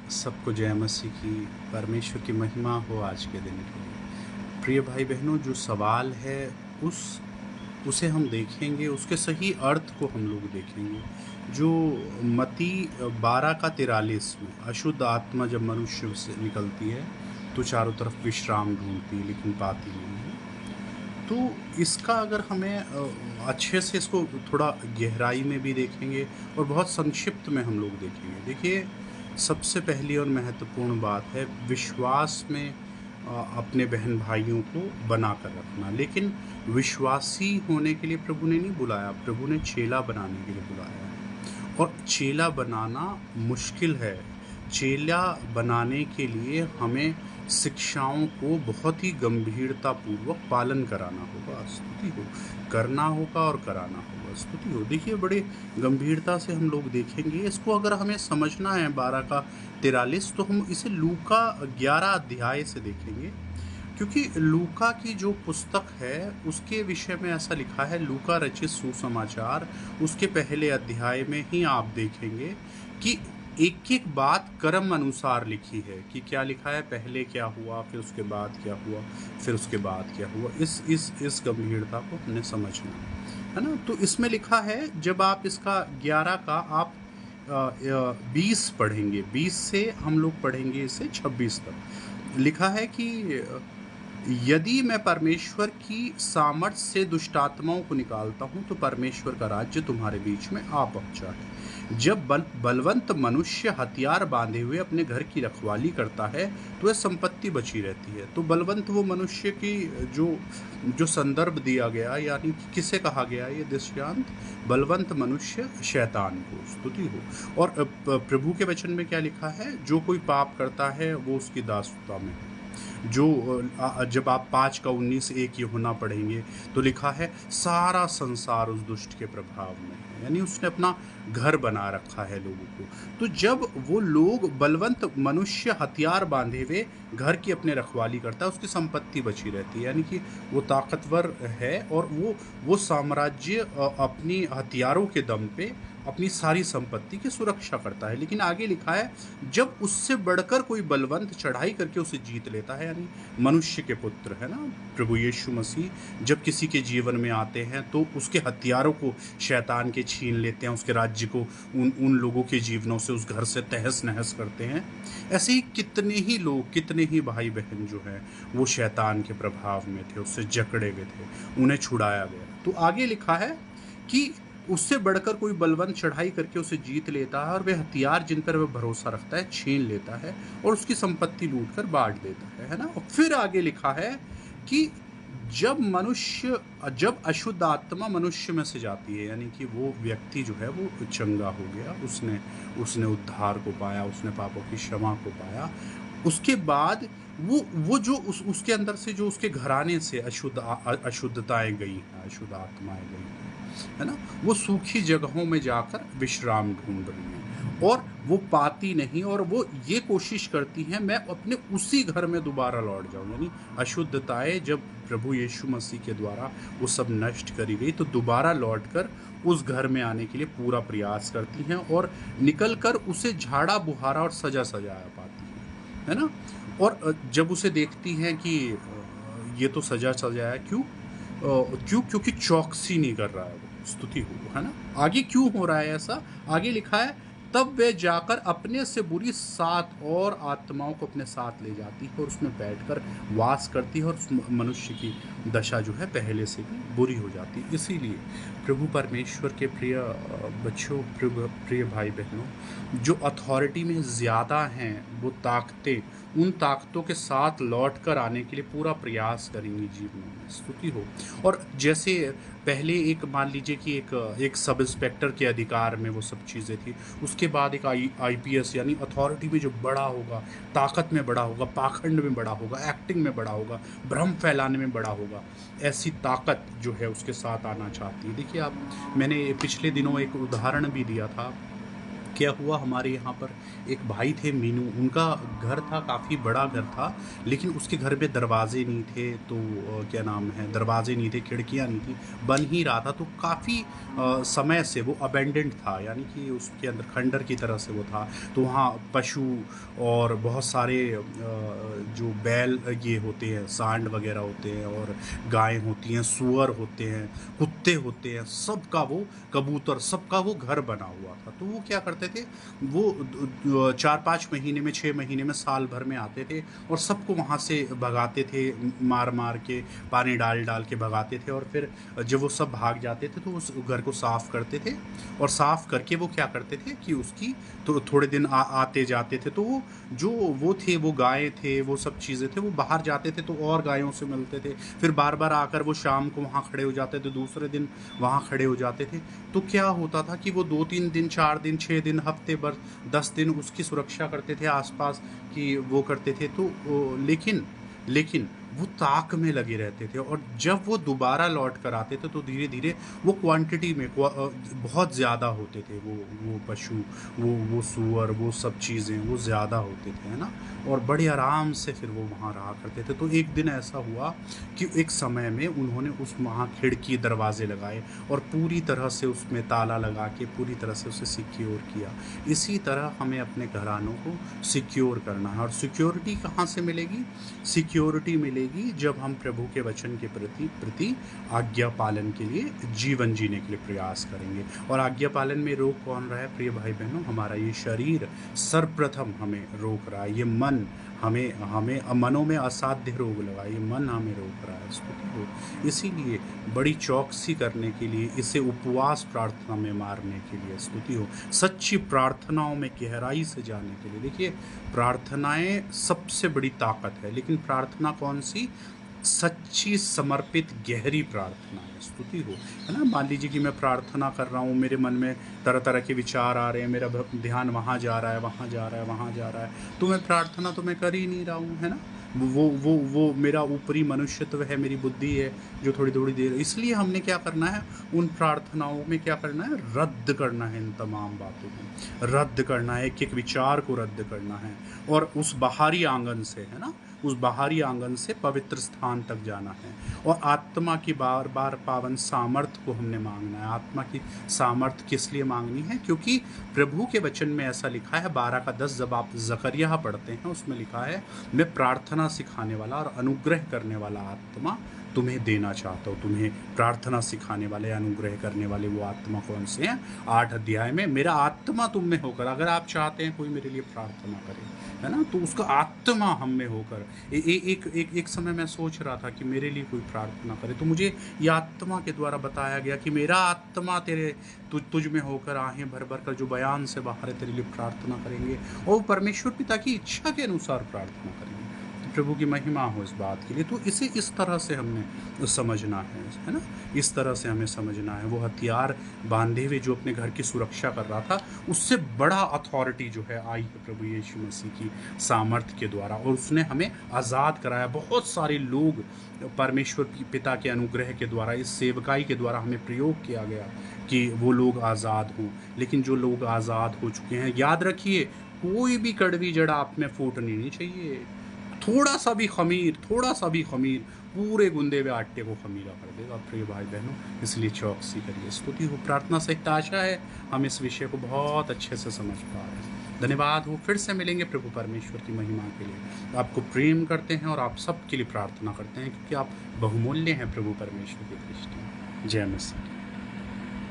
सबको जय मसीह की। परमेश्वर की महिमा हो आज के दिन के लिए। प्रिय भाई बहनों, जो सवाल है उस उसे हम देखेंगे, उसके सही अर्थ को हम लोग देखेंगे। जो मत्ती 12 का 43 में अशुद्ध आत्मा जब मनुष्य से निकलती है तो चारों तरफ विश्राम ढूंढती है लेकिन पाती नहीं है। तो इसका अगर हमें अच्छे से इसको थोड़ा गहराई में भी देखेंगे और बहुत संक्षिप्त में हम लोग देखेंगे। देखिए, सबसे पहली और महत्वपूर्ण बात है विश्वास में अपने बहन भाइयों को बना कर रखना। लेकिन विश्वासी होने के लिए प्रभु ने नहीं बुलाया, प्रभु ने चेला बनाने के लिए बुलाया है। और चेला बनाना मुश्किल है। चेला बनाने के लिए हमें शिक्षाओं को बहुत ही गंभीरतापूर्वक पालन कराना होगा। स्तुति हो, करना होगा और कराना होगा। स्तुति हो। देखिए, बड़े गंभीरता से हम लोग देखेंगे इसको। अगर हमें समझना है 12 का 43, तो हम इसे लूका 11 अध्याय से देखेंगे। क्योंकि लूका की जो पुस्तक है उसके विषय में ऐसा लिखा है, लूका रचित सुसमाचार उसके पहले अध्याय में ही आप देखेंगे कि एक एक बात क्रम अनुसार लिखी है कि क्या लिखा है, पहले क्या हुआ, फिर उसके बाद क्या हुआ, फिर उसके बाद क्या हुआ। इस गंभीरता को हमने समझना है ना। तो इसमें लिखा है, जब आप इसका 11 का आप 20 पढ़ेंगे, 20 से हम लोग पढ़ेंगे इसे 26 तक। लिखा है कि यदि मैं परमेश्वर की सामर्थ से दुष्टात्माओं को निकालता हूं तो परमेश्वर का राज्य तुम्हारे बीच में आ पहुंचा है। जब बलवंत मनुष्य हथियार बांधे हुए अपने घर की रखवाली करता है तो वह संपत्ति बची रहती है। तो बलवंत वो मनुष्य की जो जो संदर्भ दिया गया, यानी कि किसे कहा गया ये दृष्टांत, बलवंत मनुष्य शैतान को। स्तुति हो। और प्रभु के वचन में क्या लिखा है, जो कोई पाप करता है वो उसकी दासता में है। जो जब आप 5 का 19 एक यूहन्ना पढ़ेंगे तो लिखा है सारा संसार उस दुष्ट के प्रभाव में है, यानी उसने अपना घर बना रखा है लोगों को। तो जब वो लोग, बलवंत मनुष्य हथियार बांधे हुए घर की अपने रखवाली करता है, उसकी संपत्ति बची रहती है, यानी कि वो ताकतवर है और वो साम्राज्य अपनी हथियारों के दम पे अपनी सारी संपत्ति की सुरक्षा करता है। लेकिन आगे लिखा है, जब उससे बढ़कर कोई बलवंत चढ़ाई करके उसे जीत लेता है, यानी मनुष्य के पुत्र है ना प्रभु यीशु मसीह, जब किसी के जीवन में आते हैं तो उसके हथियारों को शैतान के छीन लेते हैं, उसके राज्य को उन लोगों के जीवनों से, उस घर से तहस नहस करते हैं। ऐसे ही कितने ही लोग, कितने ही भाई बहन जो हैं वो शैतान के प्रभाव में थे, उससे जकड़े हुए थे, उन्हें छुड़ाया गया। तो आगे लिखा है कि उससे बढ़कर कोई बलवंत चढ़ाई करके उसे जीत लेता है और वे हथियार जिन पर वह भरोसा रखता है छीन लेता है और उसकी संपत्ति लूट कर बांट देता है ना। और फिर आगे लिखा है कि जब अशुद्ध आत्मा मनुष्य में से जाती है, यानी कि वो व्यक्ति जो है वो चंगा हो गया, उसने उद्धार को पाया, उसने पापों की क्षमा को पाया। उसके बाद वो जो उसके अंदर से, जो उसके घराने से अशुद्धताएं गई हैं, अशुद्ध आत्माएं गई हैं, है ना, वो सूखी जगहों में जाकर विश्राम ढूंढ रही हैं और वो पाती नहीं, और वो ये कोशिश करती हैं मैं अपने उसी घर में दोबारा लौट जाऊं। यानी अशुद्धताएं जब प्रभु यीशु मसीह के द्वारा वो सब नष्ट करी गई तो दोबारा लौटकर उस घर में आने के लिए पूरा प्रयास करती हैं और निकलकर उसे झाड़ा बुहारा और सजा सजाया पाती हैं, है ना। और जब उसे देखती हैं कि ये तो सजा सजाया, क्योंकि चौकसी नहीं कर रहा है वो। स्तुति हो, है ना। आगे क्यों हो रहा है ऐसा, आगे लिखा है, तब वे जाकर अपने से बुरी 7 और आत्माओं को अपने साथ ले जाती है और उसमें बैठकर वास करती है और उस मनुष्य की दशा जो है पहले से भी बुरी हो जाती है। इसीलिए प्रभु परमेश्वर के प्रिय बच्चों, प्रिय भाई बहनों, जो अथॉरिटी में ज़्यादा हैं वो ताकतें, उन ताकतों के साथ लौट कर आने के लिए पूरा प्रयास करेंगी जीवन में। स्तुति हो। और जैसे पहले एक, मान लीजिए कि एक सब इंस्पेक्टर के अधिकार में वो सब चीज़ें थी, उसके बाद एक आईपीएस यानी अथॉरिटी में जो बड़ा होगा, ताकत में बड़ा होगा, पाखंड में बड़ा होगा, एक्टिंग में बड़ा होगा, भ्रम फैलाने में बड़ा होगा, ऐसी ताकत जो है उसके साथ आना चाहती है। देखिए आप, मैंने पिछले दिनों एक उदाहरण भी दिया था क्या हुआ, हमारे यहाँ पर एक भाई थे मीनू, उनका घर था, काफ़ी बड़ा घर था, लेकिन उसके घर में दरवाजे नहीं थे। तो क्या नाम है, दरवाजे नहीं थे, खिड़कियाँ नहीं थी, बन ही रहा था। तो काफ़ी समय से वो अबेंडेंड था, यानी कि उसके अंदर खंडर की तरह से वो था। तो वहाँ पशु और बहुत सारे जो बैल ये होते हैं, सांड वगैरह होते हैं, और गायें होती हैं, सूअर होते हैं, कुत्ते होते हैं, सबका वो, कबूतर, सबका वो घर बना हुआ था। तो वो क्या करते थे, वो 4-5 महीने में, 6 महीने में, साल भर में आते थे और सबको वहाँ से भगाते थे, मार मार के, पानी डाल डाल के भगाते थे। और फिर जब वो सब भाग जाते थे तो उस घर को साफ करते थे, और साफ करके वो क्या करते थे कि उसकी तो थोड़े दिन आते जाते थे। तो वो थे, वो गायें थे, वो सब चीज़ें थे, वो बाहर जाते थे तो और गायों से मिलते थे। फिर बार बार आकर वो शाम को वहाँ खड़े हो जाते थे, दूसरे दिन वहाँ खड़े हो जाते थे। तो क्या होता था कि वो 2-3 दिन, 4 दिन, 6 दिन, हफ्ते भर, 10 दिन उसकी सुरक्षा करते थे आसपास, कि वो करते थे। तो लेकिन वो ताक में लगे रहते थे, और जब वो दोबारा लौट कर आते थे तो धीरे धीरे वो क्वांटिटी में बहुत ज़्यादा होते थे, वो पशु, वो सूअर, वो सब चीज़ें वो ज़्यादा होते थे, है ना। और बड़े आराम से फिर वो वहाँ रहा करते थे। तो एक दिन ऐसा हुआ कि एक समय में उन्होंने उस वहाँ खिड़की, दरवाजे लगाए, और पूरी तरह से उसमें ताला लगा के पूरी तरह से उसे सिक्योर किया। इसी तरह हमें अपने घरानों को सिक्योर करना है। और सिक्योरिटी कहाँ से मिलेगी? सिक्योरिटी मिलेगी जब हम प्रभु के वचन के प्रति आज्ञा पालन के लिए, जीवन जीने के लिए प्रयास करेंगे। और आज्ञा पालन में रोक कौन रहा है प्रिय भाई बहनों? हमारा ये शरीर सर्वप्रथम हमें रोक रहा है। ये मन हमें मनों में असाध्य रोग लगा, ये मन हमें रोक रहा है। स्तुति हो। इसीलिए बड़ी चौकसी करने के लिए, इसे उपवास प्रार्थना में मारने के लिए, स्तुति हो, सच्ची प्रार्थनाओं में गहराई से जाने के लिए। देखिए, प्रार्थनाएं सबसे बड़ी ताकत है, लेकिन प्रार्थना कौन सी? सच्ची, समर्पित, गहरी प्रार्थना है। स्तुति हो, है ना। मान लीजिए कि मैं प्रार्थना कर रहा हूँ, मेरे मन में तरह तरह के विचार आ रहे हैं, मेरा ध्यान वहाँ जा रहा है, वहाँ जा रहा है, वहाँ जा रहा है, तो मैं प्रार्थना तो मैं कर ही नहीं रहा हूँ, है ना। वो मेरा ऊपरी मनुष्यत्व है, मेरी बुद्धि है, जो थोड़ी थोड़ी देर। इसलिए हमने क्या करना है, उन प्रार्थनाओं में क्या करना है? रद्द करना है, इन तमाम बातों को रद्द करना है, एक एक विचार को रद्द करना है, और उस बाहरी आंगन से, है ना, उस बाहरी आंगन से पवित्र स्थान तक जाना है। और आत्मा की बार बार पावन सामर्थ्य को हमने मांगना है। आत्मा की सामर्थ्य किस लिए मांगनी है? क्योंकि प्रभु के वचन में ऐसा लिखा है, 12:10, जब आप जकरिया पढ़ते हैं उसमें लिखा है, मैं प्रार्थना सिखाने वाला और अनुग्रह करने वाला आत्मा तुम्हें देना चाहता हूँ। तुम्हें प्रार्थना सिखाने वाले, अनुग्रह करने वाले वो आत्मा कौन से हैं? 8 अध्याय में, मेरा आत्मा तुम में होकर, अगर आप चाहते हैं कोई मेरे लिए प्रार्थना करे, है ना, तो उसका आत्मा हम में होकर। एक समय मैं सोच रहा था कि मेरे लिए कोई प्रार्थना करे, तो मुझे ये आत्मा के द्वारा बताया गया कि मेरा आत्मा तुझ में होकर आहें भर भर कर, जो बयान से बाहर है, तेरे लिए प्रार्थना करेंगे, और परमेश्वर पिता की इच्छा के अनुसार प्रार्थना करेंगे। तो प्रभु की महिमा हो इस बात के लिए। तो इसे इस तरह से हमने समझना है ना, इस तरह से हमें समझना है। वो हथियार बांधे हुए जो अपने घर की सुरक्षा कर रहा था, उससे बड़ा अथॉरिटी जो है आई है प्रभु यीशु मसीह की सामर्थ्य के द्वारा, और उसने हमें आज़ाद कराया। बहुत सारे लोग परमेश्वर पिता के अनुग्रह के द्वारा, इस सेवकाई के द्वारा हमें प्रयोग किया गया कि वो लोग आज़ाद हों। लेकिन जो लोग आज़ाद हो चुके हैं, याद रखिए, कोई भी कड़वी जड़ आप में फूटनी नहीं चाहिए। थोड़ा सा भी खमीर पूरे गुंदे हुए आटे को खमीरा कर देगा प्रिय भाई बहनों। इसलिए चौकसी करिए। स्तुति हो, प्रार्थना से आशा है हम इस विषय को बहुत अच्छे से समझ पा रहे हैं। धन्यवाद हो, फिर से मिलेंगे प्रभु परमेश्वर की महिमा के लिए। आपको प्रेम करते हैं और आप सबके लिए प्रार्थना करते हैं, क्योंकि आप बहुमूल्य हैं प्रभु परमेश्वर की दृष्टि में। जय मसीह।